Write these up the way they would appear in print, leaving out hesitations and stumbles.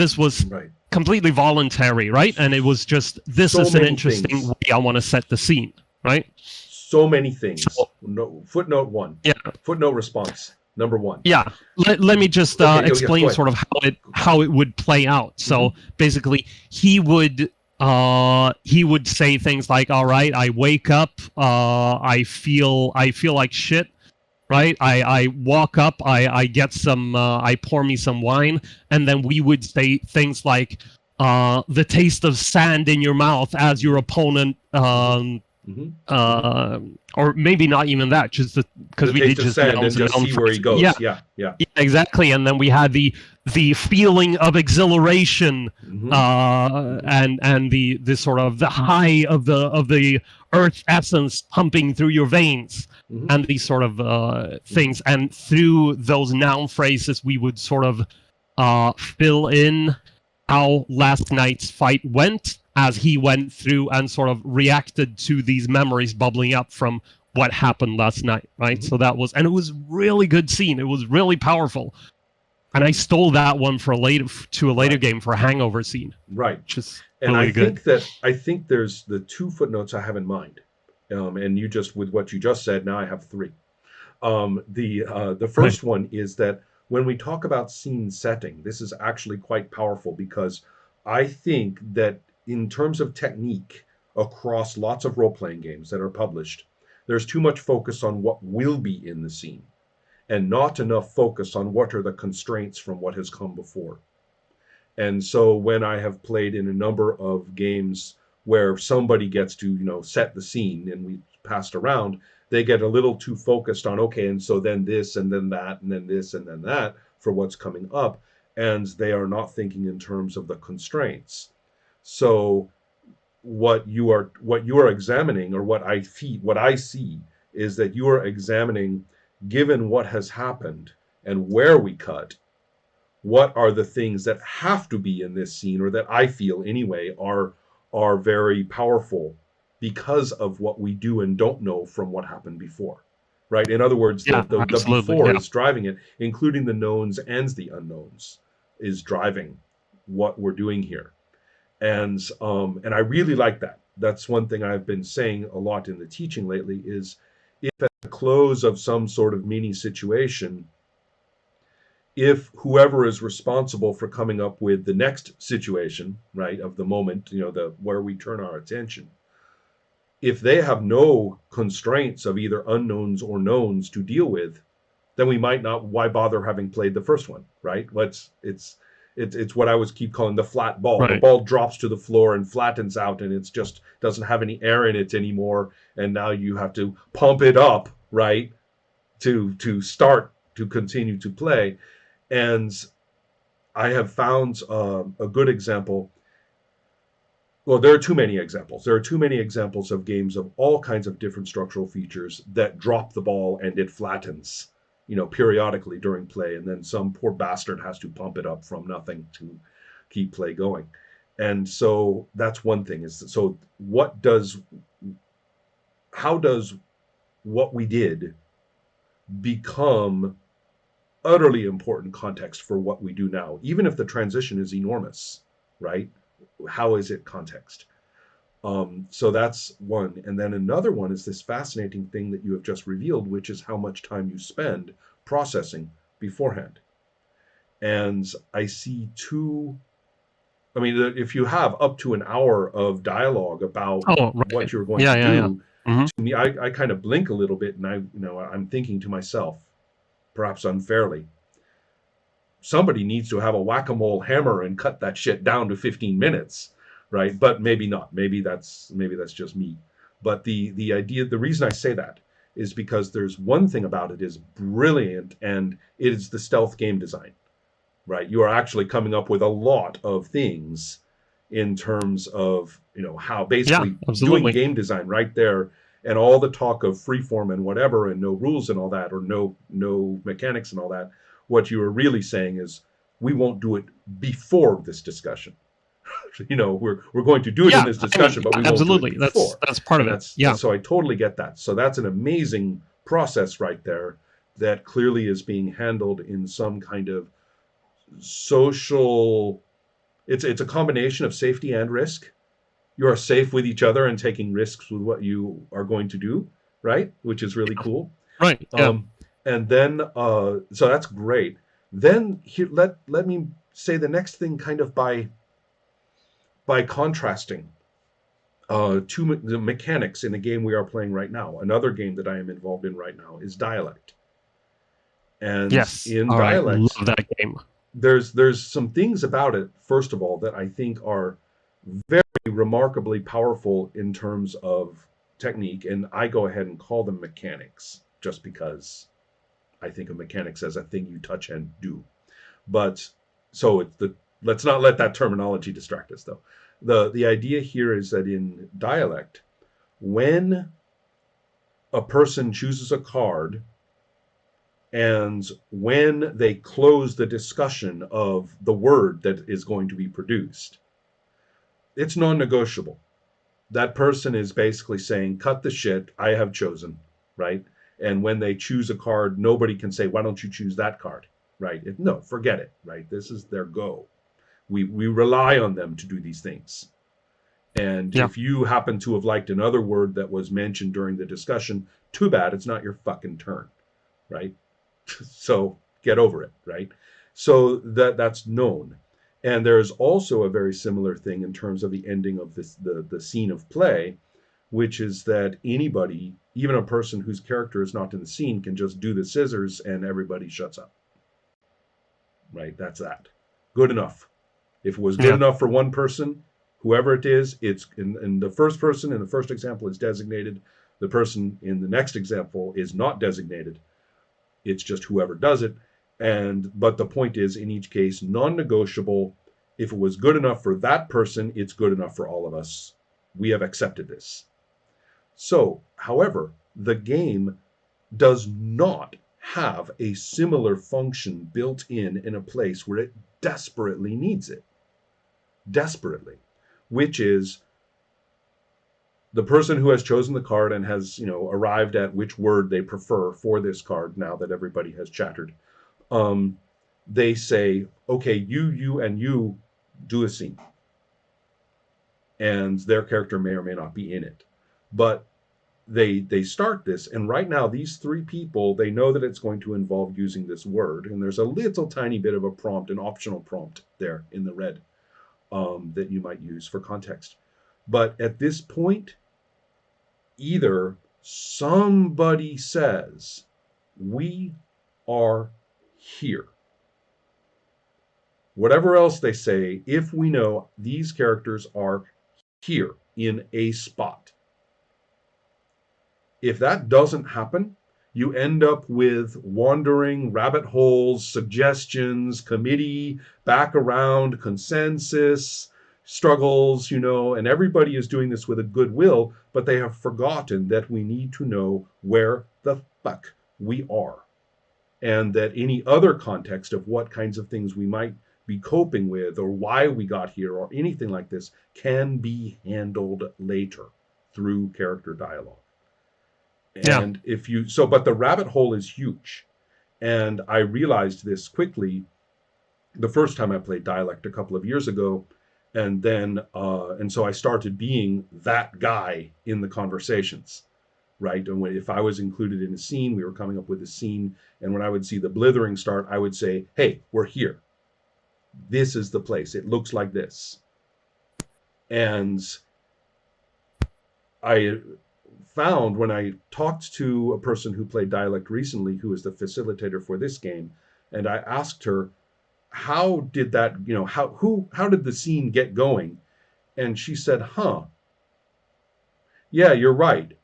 this was completely voluntary, right? And it was just, this is an interesting way I want to set the scene, right? So many things. Footnote 1. Yeah. Footnote response. Number 1. Yeah. Let me just explain sort of how it would play out. So basically, he would say things like, all right, I wake up, I feel like shit, right? I walk up, I get some, I pour me some wine, and then we would say things like, the taste of sand in your mouth as your opponent, or maybe not even that, just because we did just sand and just see where he goes. Yeah, exactly. And then we had the feeling of exhilaration, and the sort of the high of the earth's essence pumping through your veins, and these sort of things. And through those noun phrases, we would sort of fill in how last night's fight went, as he went through and sort of reacted to these memories bubbling up from what happened last night, right? So that was, and it was really good scene. It was really powerful. And I stole that one for a later game for a hangover scene. Right. Just and really good. I think there's the 2 footnotes I have in mind. And you just, with what you just said, now I have 3. The first one is that when we talk about scene setting, this is actually quite powerful, because I think that in terms of technique across lots of role-playing games that are published, there's too much focus on what will be in the scene and not enough focus on what are the constraints from what has come before. And so when I have played in a number of games where somebody gets to, set the scene and we passed around, they get a little too focused on, okay, and so then this and then that and then this and then that for what's coming up, and they are not thinking in terms of the constraints. So what you are examining, or what I see is that you are examining, given what has happened and where we cut, what are the things that have to be in this scene, or that I feel anyway are very powerful because of what we do and don't know from what happened before, right? In other words, the before is driving it, including the knowns and the unknowns is driving what we're doing here. And I really like that. That's one thing I've been saying a lot in the teaching lately, is if at the close of some sort of mini situation, if whoever is responsible for coming up with the next situation, right, of the moment, where we turn our attention, if they have no constraints of either unknowns or knowns to deal with, then we might not, why bother having played the first one, right? It's what I always keep calling the flat ball. Right. The ball drops to the floor and flattens out, and it's just doesn't have any air in it anymore. And now you have to pump it up, right, to start to continue to play. And I have found a good example. Well, there are too many examples. There are too many examples of games of all kinds of different structural features that drop the ball and it flattens, periodically during play, and then some poor bastard has to pump it up from nothing to keep play going. And so that's one thing. How does what we did become utterly important context for what we do now, even if the transition is enormous, right? How is it context? So that's one. And then another one is this fascinating thing that you have just revealed, which is how much time you spend processing beforehand. And I see if you have up to an hour of dialogue about what you're going to do, to me, I kind of blink a little bit, and I'm thinking to myself, perhaps unfairly, somebody needs to have a whack-a-mole hammer and cut that shit down to 15 minutes, right? But maybe not. Maybe that's just me. But the reason I say that is because there's one thing about it is brilliant, and it is the stealth game design, right? You are actually coming up with a lot of things in terms of, how basically doing game design right there, and all the talk of freeform and whatever, and no rules and all that, or no mechanics and all that. What you are really saying is, we won't do it before this discussion. We're going to do it in this discussion, but we won't do it before. That's part of it. Yeah. So I totally get that. So that's an amazing process right there that clearly is being handled in some kind of social It's a combination of safety and risk. You are safe with each other and taking risks with what you are going to do, right? Which is really cool. Right. Yeah. And then so that's great. Then here, let me say the next thing, kind of by contrasting the mechanics in a game we are playing right now. Another game that I am involved in right now is Dialect. And Yes. in All right. Dialect, Love that game. there's some things about it, first of all, that I think are very remarkably powerful in terms of technique, and I go ahead and call them mechanics just because I think of mechanics as a thing you touch and do. But so it's the let's not let that terminology distract us, though. The idea here is that in Dialect, when a person chooses a card and when they close the discussion of the word that is going to be produced, it's non-negotiable. That person is basically saying, cut the shit, I have chosen, right? And when they choose a card, nobody can say, why don't you choose that card, right? No, forget it, right? This is their go. We rely on them to do these things. And Yeah. if you happen to have liked another word that was mentioned during the discussion, too bad, it's not your fucking turn, right? So get over it, right? So that's known. And there's also a very similar thing in terms of the ending of the scene of play, which is that anybody, even a person whose character is not in the scene, can just do the scissors and everybody shuts up. Right? That's that. Good enough. If it was good Yeah. enough for one person, whoever it is, it's in the first person in the first example is designated. The person in the next example is not designated. It's just whoever does it. But the point is, in each case, non-negotiable. If it was good enough for that person, it's good enough for all of us. We have accepted this. So, however, the game does not have a similar function built in a place where it desperately needs it. Desperately. Which is the person who has chosen the card and has, arrived at which word they prefer for this card now that everybody has chattered. They say, okay, you, and you do a scene. And their character may or may not be in it. But they start this, and right now these three people, they know that it's going to involve using this word, and there's a little tiny bit of a prompt, an optional prompt there in the red that you might use for context. But at this point, either somebody says, we are here. Whatever else they say, if we know these characters are here in a spot. If that doesn't happen, you end up with wandering rabbit holes, suggestions, committee, back around, consensus, struggles, and everybody is doing this with a good will, but they have forgotten that we need to know where the fuck we are. And that any other context of what kinds of things we might be coping with or why we got here or anything like this can be handled later through character dialogue. And but the rabbit hole is huge. And I realized this quickly the first time I played Dialect a couple of years ago. And then, and so I started being that guy in the conversations, right? And if I was included in a scene, we were coming up with a scene. And when I would see the blithering start, I would say, hey, we're here. This is the place. It looks like this. And I found when I talked to a person who played Dialect recently, who is the facilitator for this game, and I asked her, how did that, how did the scene get going? And she said, yeah, you're right.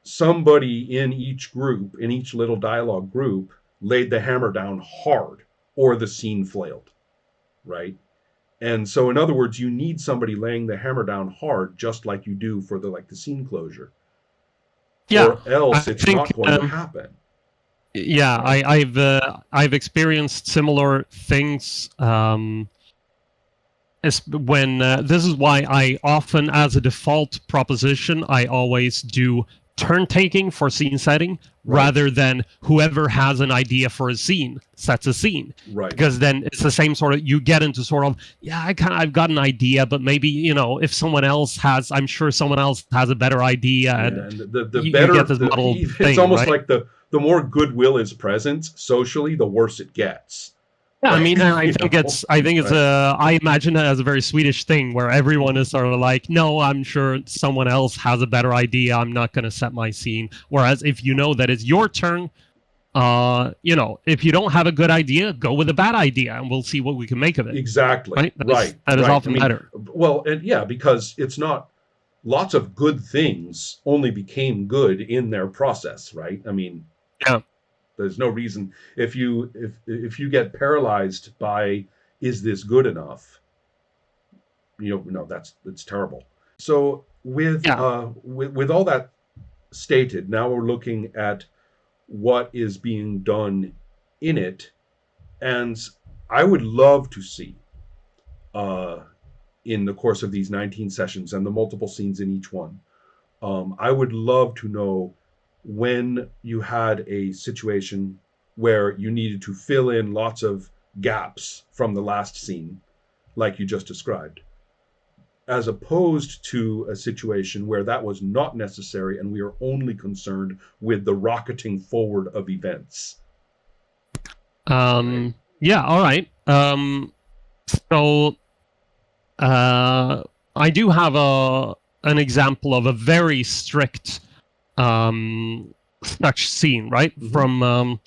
Somebody in each group, in each little dialogue group, laid the hammer down hard, or the scene flailed, right? And so, in other words, you need somebody laying the hammer down hard, just like you do for the scene closure. Yeah, or else I it's think, not going to happen. Yeah, Right. I've experienced similar things. When this is why I often, as a default proposition, I always do turn taking for scene setting, rather than whoever has an idea for a scene sets a scene. Right. Because then it's the same sort of, you get into sort of, I've got an idea, but maybe, if someone else has, I'm sure someone else has a better idea. Yeah, and the you better get this muddled it's thing, almost right? like the more goodwill is present socially, the worse it gets. Yeah, I mean, and I think Right. I imagine it as a very Swedish thing where everyone is sort of like, no, I'm sure someone else has a better idea. I'm not going to set my scene. Whereas if you know that it's your turn, if you don't have a good idea, go with a bad idea, and we'll see what we can make of it. Exactly. Right. That is often better. Well, and yeah, because it's not, lots of good things only became good in their process, right? I mean, yeah. There's no reason if you get paralyzed by, is this good enough? No, that's terrible. So with all that stated, now we're looking at what is being done in it, and I would love to see, in the course of these 19 sessions and the multiple scenes in each one, I would love to know when you had a situation where you needed to fill in lots of gaps from the last scene, like you just described, as opposed to a situation where that was not necessary and we are only concerned with the rocketing forward of events. Yeah, all right. So I do have an example of a very strict such scene, right? Mm-hmm.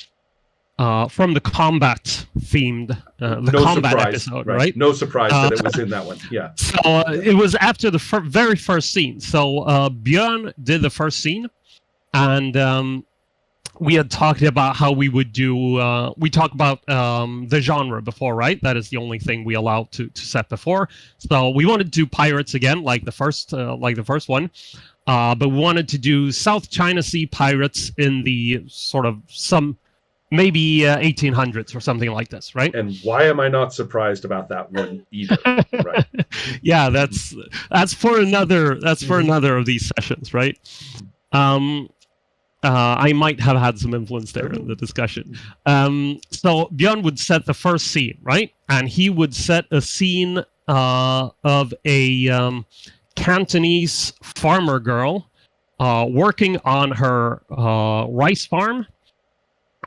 From the combat themed combat episode, right? No surprise that it was in that one. Yeah. So it was after the very first scene. So Björn did the first scene, and we had talked about how we would do. We talked about the genre before, right? That is the only thing we allowed to set before. So we wanted to do pirates again, like the first one. But we wanted to do South China Sea pirates in the sort of maybe 1800s or something like this, right? And why am I not surprised about that one either? Right. Yeah, that's for another of these sessions, right? I might have had some influence there in the discussion. So Björn would set the first scene, right? And he would set a scene of a Cantonese farmer girl working on her rice farm,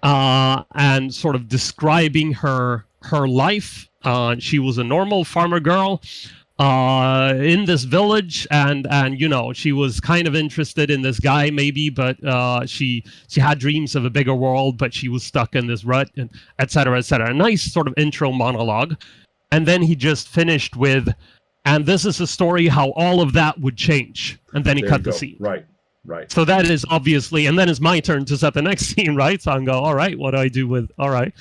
and sort of describing her life. She was a normal farmer girl in this village, and she was kind of interested in this guy maybe, but she had dreams of a bigger world, but she was stuck in this rut, and etc. A nice sort of intro monologue, and then he just finished with, and this is a story how all of that would change, and then he cut the scene. Right. So that is obviously, and then it's my turn to set the next scene, right? So I go, all right, what do I do with, all right.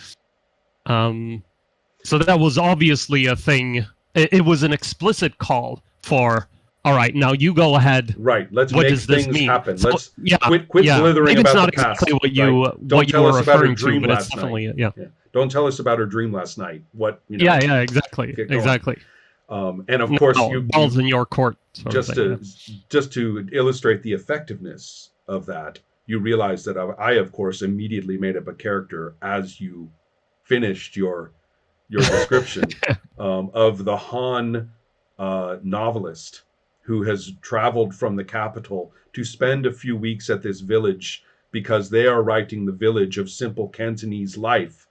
So that was obviously a thing. It was an explicit call for, all right, now you go ahead. Right, let's what make does this things mean? happen. So, Let's quit blithering Maybe about it's the not past. exactly what you Don't tell were us about her referring dream to, but it's last definitely, night. Don't tell us about her dream last night. Yeah, exactly. And of course, balls in your court. Just to illustrate the effectiveness of that, you realize that I of course immediately made up a character as you finished your description of the Han novelist who has traveled from the capital to spend a few weeks at this village because they are writing the village of simple Cantonese life,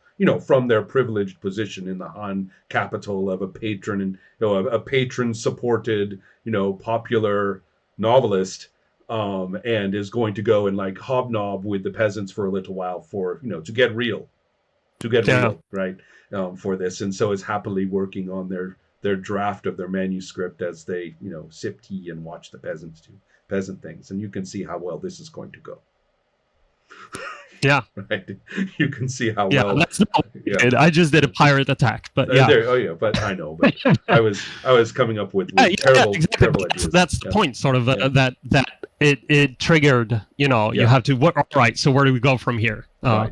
from their privileged position in the Han capital of a patron and a patron supported, popular novelist, and is going to go and like hobnob with the peasants for a little while for, to get real, right, for this, and so is happily working on their draft of their manuscript as they, sip tea and watch the peasants do peasant things, and you can see how well this is going to go. Yeah. Right. You can see how well. That's not I just did a pirate attack, but yeah. But I know. But I was coming up with terrible, exactly. terrible ideas. That's the point, sort of that it triggered. You have to. All right. So where do we go from here? Right.